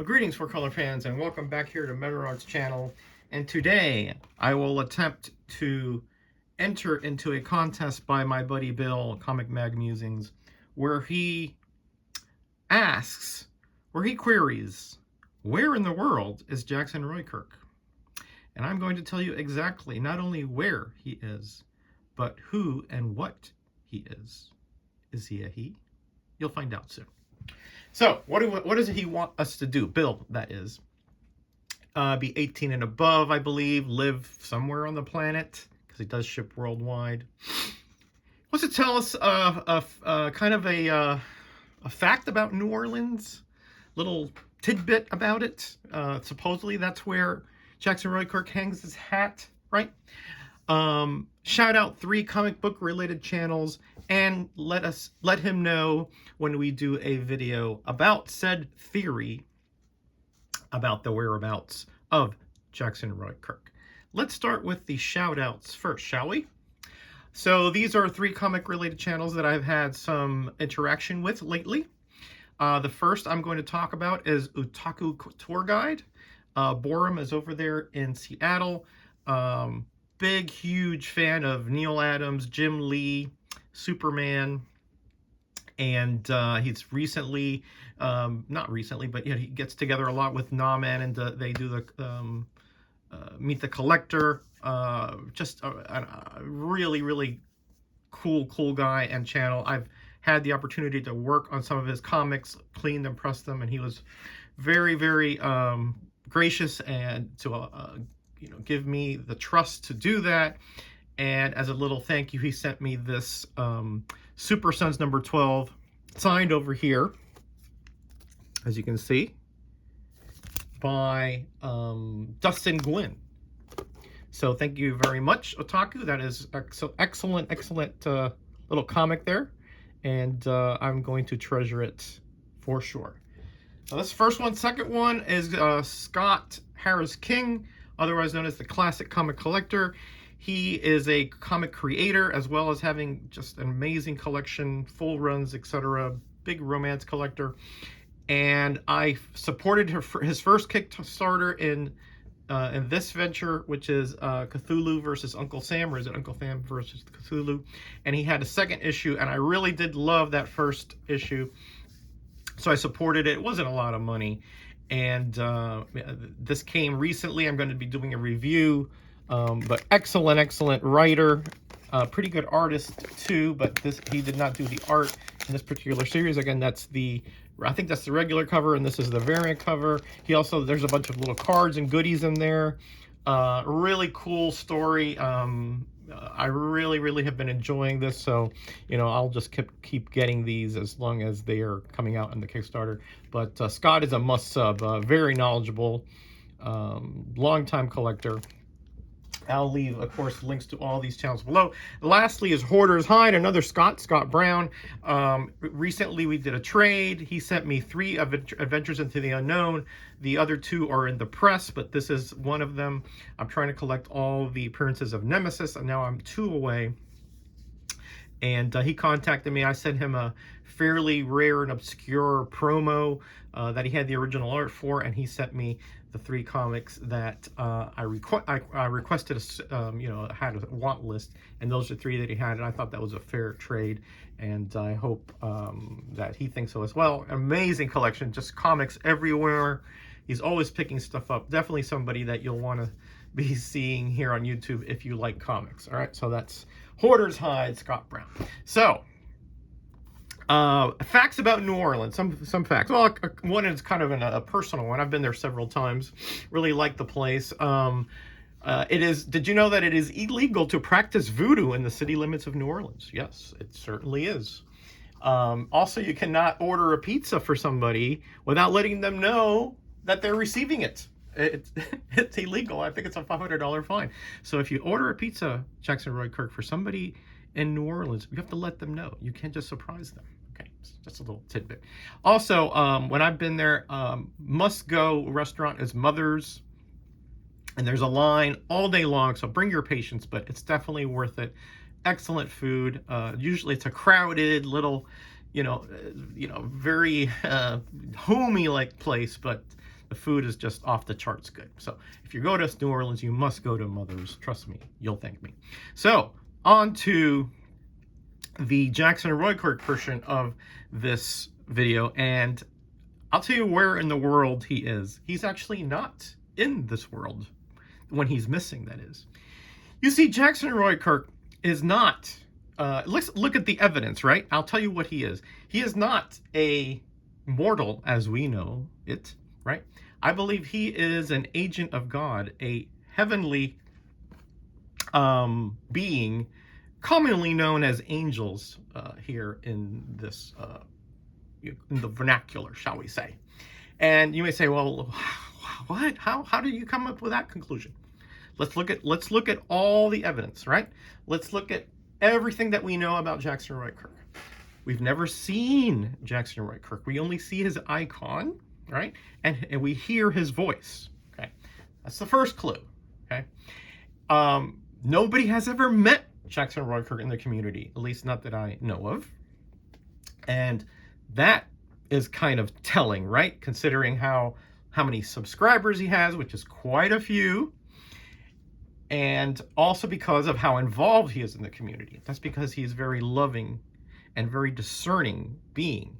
Well, greetings, Four Color fans, and welcome back here to Megarog's channel. And today, I will attempt to enter into a contest by my buddy Bill, Comic Mag Musings, where he queries, where in the world is JacksonRoyKirk? And I'm going to tell you exactly not only where he is, but who and what he is. Is he a he? You'll find out soon. So, what does he want us to do? Bill, that is. Be 18 and above, I believe. Live somewhere on the planet, because he does ship worldwide. Wants to tell us kind of a fact about New Orleans. Little tidbit about it. Supposedly, that's where JacksonRoyKirk hangs his hat, right? Shout out 3 comic book related channels, and let him know when we do a video about said theory about the whereabouts of JacksonRoyKirk. Let's start with the shout outs first, shall we? So these are 3 comic related channels that I've had some interaction with lately. The first I'm going to talk about is Otaku Tour Guide. Borum is over there in Seattle. Big, huge fan of Neil Adams, Jim Lee, Superman, and he's recently, not recently, but he gets together a lot with Nauman, and they do the Meet the Collector. Just a really, really cool guy and channel. I've had the opportunity to work on some of his comics, clean them, press them, and he was very, very gracious and to give me the trust to do that. And as a little thank you, he sent me this Super Sons number 12 signed over here, as you can see, by Dustin Gwynn. So thank you very much, Otaku. That is excellent little comic there, and I'm going to treasure it for sure. So this first one. Second one is Scott Harris King, otherwise known as the Classic Comic Collector. He is a comic creator, as well as having just an amazing collection, full runs, etc. Big romance collector. And I supported his first Kickstarter in this venture, which is Cthulhu versus Uncle Sam, or is it Uncle Sam versus Cthulhu? And he had a second issue, and I really did love that first issue. So I supported it. It wasn't a lot of money. And this came recently. I'm going to be doing a review. But excellent writer, pretty good artist too, but he did not do the art in this particular series. Again, I think that's the regular cover, and this is the variant cover. There's a bunch of little cards and goodies in there. Really cool story. I really have been enjoying this, so I'll just keep getting these as long as they are coming out in the Kickstarter. But Scott is a must sub, very knowledgeable, long-time collector. I'll leave, of course, links to all these channels below. Lastly is Hoarders Hide, another Scott Brown. Recently, we did a trade. He sent me 3 Adventures into the Unknown. The other 2 are in the press, but this is one of them. I'm trying to collect all the appearances of Nemesis, and now I'm 2 away. And he contacted me. I sent him a fairly rare and obscure promo that he had the original art for, and he sent me the 3 comics that I requested, had a want list, and those are 3 that he had, and I thought that was a fair trade, and I hope that he thinks so as well. Amazing collection, just comics everywhere. He's always picking stuff up. Definitely somebody that you'll want to be seeing here on YouTube if you like comics. All right, so that's Hoarders Hide, Scott Brown. So, facts about New Orleans, some facts. Well, one is kind of a personal one. I've been there several times. Really like the place. Did you know that it is illegal to practice voodoo in the city limits of New Orleans? Yes, it certainly is. Also, you cannot order a pizza for somebody without letting them know that they're receiving it. It's illegal. I think it's a $500 fine. So if you order a pizza, JacksonRoyKirk, for somebody in New Orleans, you have to let them know. You can't just surprise them. Okay, just a little tidbit. Also, when I've been there, must-go restaurant is Mother's, and there's a line all day long, so bring your patience, but it's definitely worth it. Excellent food. Usually it's a crowded little very homey like place, but the food is just off the charts good. So if you go to New Orleans, you must go to Mother's. Trust me, you'll thank me. So on to the JacksonRoyKirk version of this video, and I'll tell you where in the world he is. He's actually not in this world when he's missing, that is. You see, JacksonRoyKirk is not, let's look at the evidence, right? I'll tell you what he is. He is not a mortal as we know it, right? I believe he is an agent of God, a heavenly being, commonly known as angels here in this, in the vernacular, shall we say. And you may say, well, what? How did you come up with that conclusion? Let's look at all the evidence, right? Let's look at everything that we know about JacksonRoyKirk. We've never seen JacksonRoyKirk. We only see his icon, right? And we hear his voice. Okay, that's the first clue. Okay, nobody has ever met JacksonRoyKirk in the community, at least not that I know of, and that is kind of telling, right? Considering how many subscribers he has, which is quite a few, and also because of how involved he is in the community. That's because he's very loving and very discerning being.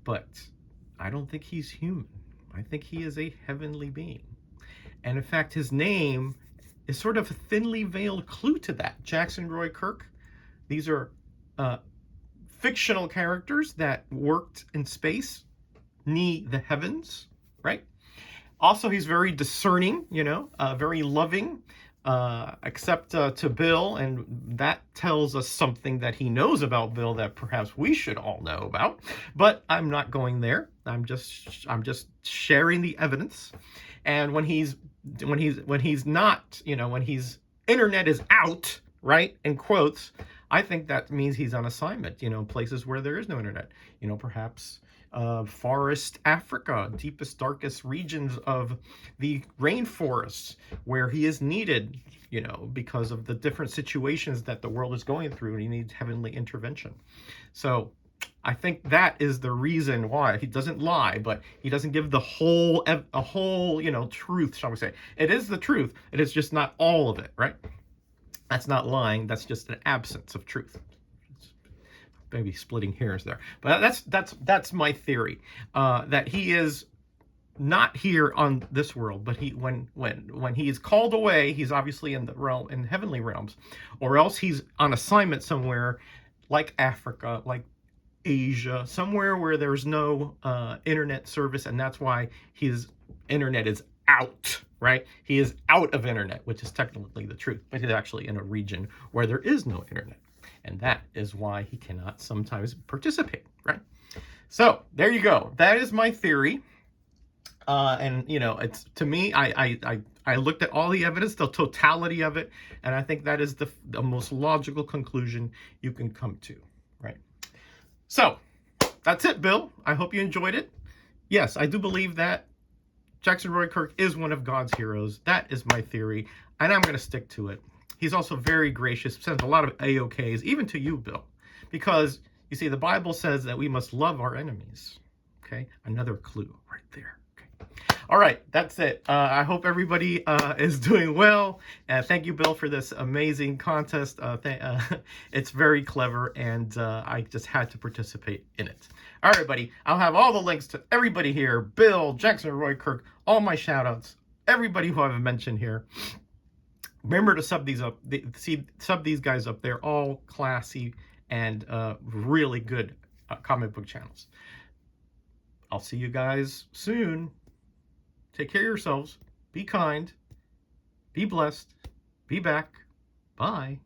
But I don't think he's human. I think he is a heavenly being. And in fact, his name is sort of a thinly veiled clue to that. JacksonRoyKirk. These are fictional characters that worked in space, the heavens, right? Also, he's very discerning, very loving, except to Bill, and that tells us something that he knows about Bill that perhaps we should all know about. But I'm not going there. I'm just sharing the evidence. And when he's not, when his internet is out, right, in quotes, I think that means he's on assignment, places where there is no internet, perhaps forest Africa, deepest, darkest regions of the rainforests where he is needed, because of the different situations that the world is going through, and he needs heavenly intervention. So I think that is the reason why he doesn't lie, but he doesn't give the whole, truth, shall we say. It is the truth. It is just not all of it, right? That's not lying. That's just an absence of truth. Maybe splitting hairs there, but that's my theory. That he is not here on this world, but when he is called away, he's obviously in heavenly realms, or else he's on assignment somewhere, like Africa, like Asia, somewhere where there's no internet service, and that's why his internet is out. Right? He is out of internet, which is technically the truth, but he's actually in a region where there is no internet. And that is why he cannot sometimes participate, right? So there you go. That is my theory. And it's, to me, I looked at all the evidence, the totality of it, and I think that is the most logical conclusion you can come to, right? So that's it, Bill. I hope you enjoyed it. Yes, I do believe that JacksonRoyKirk is one of God's heroes. That is my theory, and I'm going to stick to it. He's also very gracious, sends a lot of A-OKs, even to you, Bill, because, you see, the Bible says that we must love our enemies, okay? Another clue right there, okay? All right, that's it. I hope everybody is doing well, and thank you, Bill, for this amazing contest. It's very clever, and I just had to participate in it. All right, buddy, I'll have all the links to everybody here, Bill, JacksonRoyKirk, all my shout-outs, everybody who I've mentioned here. Remember to sub these guys up. They're all classy and really good comic book channels. I'll see you guys soon. Take care of yourselves. Be kind. Be blessed. Be back. Bye.